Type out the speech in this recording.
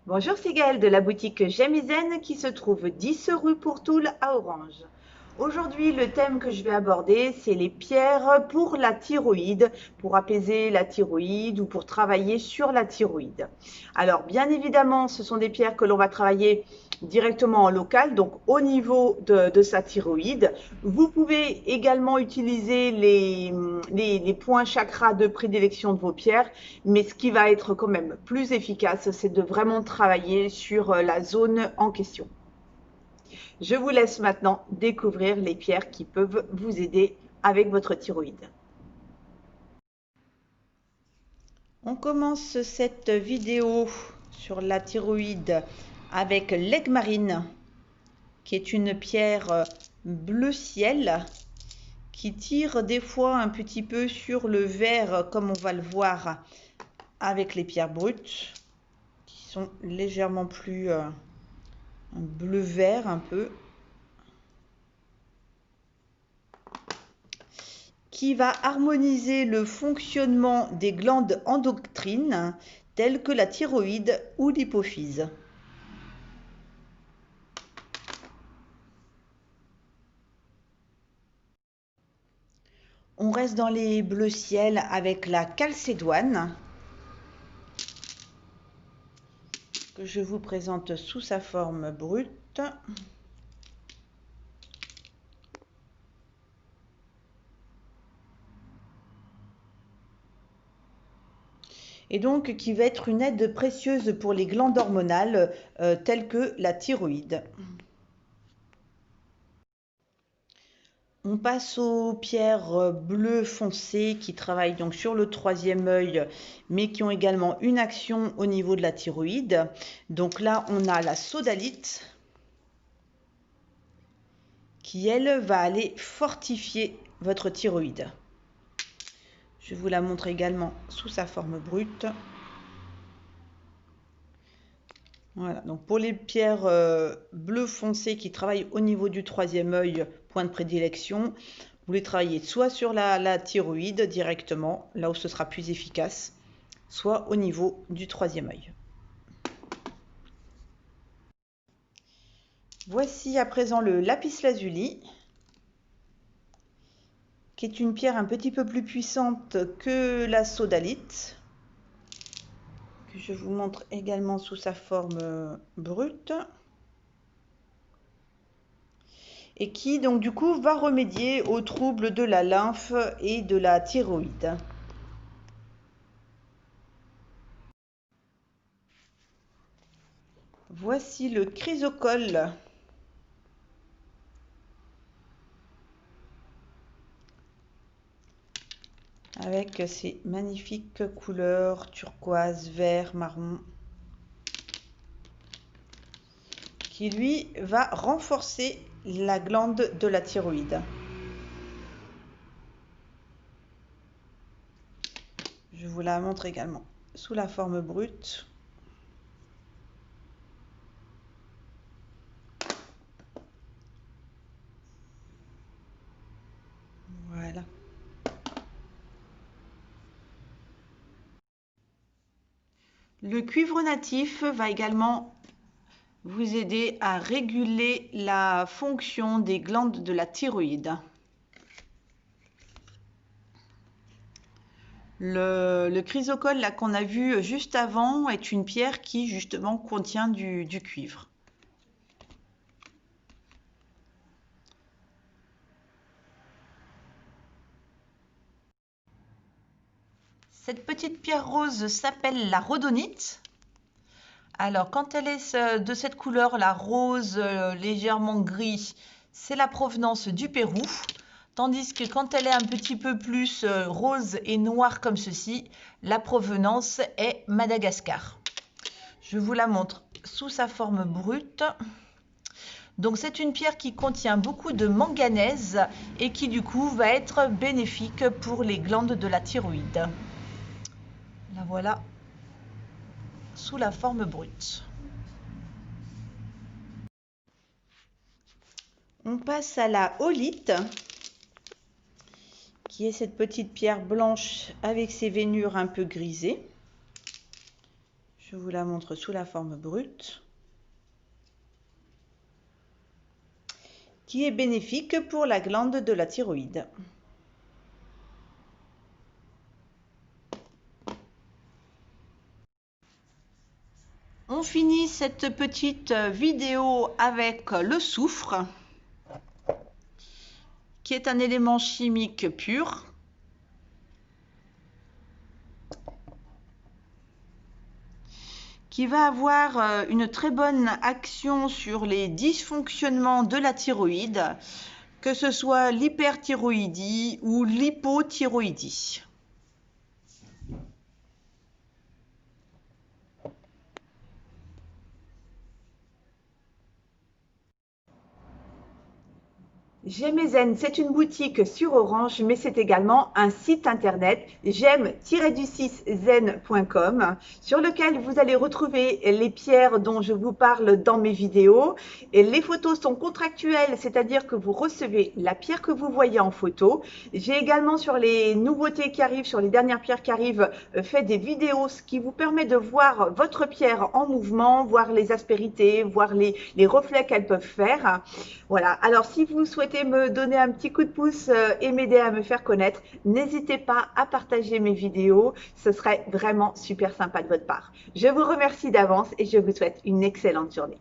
Bonjour, c'est Gaëlle de la boutique Jamizen qui se trouve 10 rue Pourtoul à Orange. Aujourd'hui, le thème que je vais aborder, c'est les pierres pour la thyroïde, pour apaiser la thyroïde ou pour travailler sur la thyroïde. Alors, bien évidemment, ce sont des pierres que l'on va travailler directement en local, donc au niveau de sa thyroïde. Vous pouvez également utiliser les points chakras de prédilection de vos pierres, mais ce qui va être quand même plus efficace, c'est de vraiment travailler sur la zone en question. Je vous laisse maintenant découvrir les pierres qui peuvent vous aider avec votre thyroïde. On commence cette vidéo sur la thyroïde avec l'aigue marine, qui est une pierre bleu ciel qui tire des fois un petit peu sur le vert, comme on va le voir avec les pierres brutes, qui sont légèrement plus bleu-vert un peu, qui va harmoniser le fonctionnement des glandes endocrines telles que la thyroïde ou l'hypophyse. On reste dans les bleus ciel avec la calcédoine, que je vous présente sous sa forme brute. Et donc qui va être une aide précieuse pour les glandes hormonales telles que la thyroïde. On passe aux pierres bleues foncées qui travaillent donc sur le troisième œil, mais qui ont également une action au niveau de la thyroïde. Donc là, on a la sodalite qui, elle, va aller fortifier votre thyroïde. Je vous la montre également sous sa forme brute. Voilà, donc pour les pierres bleues foncées qui travaillent au niveau du troisième œil, point de prédilection, vous les travaillez soit sur la thyroïde directement, là où ce sera plus efficace, soit au niveau du troisième œil. Voici à présent le lapis lazuli, qui est une pierre un petit peu plus puissante que la sodalite, que je vous montre également sous sa forme brute. Et qui donc du coup va remédier aux troubles de la lymphe et de la thyroïde. Voici le chrysocole, avec ses magnifiques couleurs turquoise, vert, marron, qui lui va renforcer la glande de la thyroïde. Je vous la montre également sous la forme brute. Voilà. Le cuivre natif va également vous aider à réguler la fonction des glandes de la thyroïde. Le chrysocole là qu'on a vu juste avant est une pierre qui justement contient du cuivre. Cette petite pierre rose s'appelle la rhodonite. Alors quand elle est de cette couleur, la rose légèrement gris, c'est la provenance du Pérou. Tandis que quand elle est un petit peu plus rose et noire comme ceci, la provenance est Madagascar. Je vous la montre sous sa forme brute. Donc c'est une pierre qui contient beaucoup de manganèse et qui du coup va être bénéfique pour les glandes de la thyroïde. La voilà sous la forme brute. On passe à la holite, qui est cette petite pierre blanche avec ses veinures un peu grisées. Je vous la montre sous la forme brute, qui est bénéfique pour la glande de la thyroïde. On finit cette petite vidéo avec le soufre, qui est un élément chimique pur. Qui va avoir une très bonne action sur les dysfonctionnements de la thyroïde, que ce soit l'hyperthyroïdie ou l'hypothyroïdie. J'aime c'est une boutique sur Orange, mais c'est également un site internet j'aime-du6zen.com sur lequel vous allez retrouver les pierres dont je vous parle dans mes vidéos. Et les photos sont contractuelles, c'est-à-dire que vous recevez la pierre que vous voyez en photo. J'ai également sur les nouveautés qui arrivent, sur les dernières pierres qui arrivent, fait des vidéos, ce qui vous permet de voir votre pierre en mouvement, voir les aspérités, voir les reflets qu'elles peuvent faire. Voilà, alors si vous souhaitez me donner un petit coup de pouce et m'aider à me faire connaître, n'hésitez pas à partager mes vidéos, ce serait vraiment super sympa de votre part. Je vous remercie d'avance et je vous souhaite une excellente journée.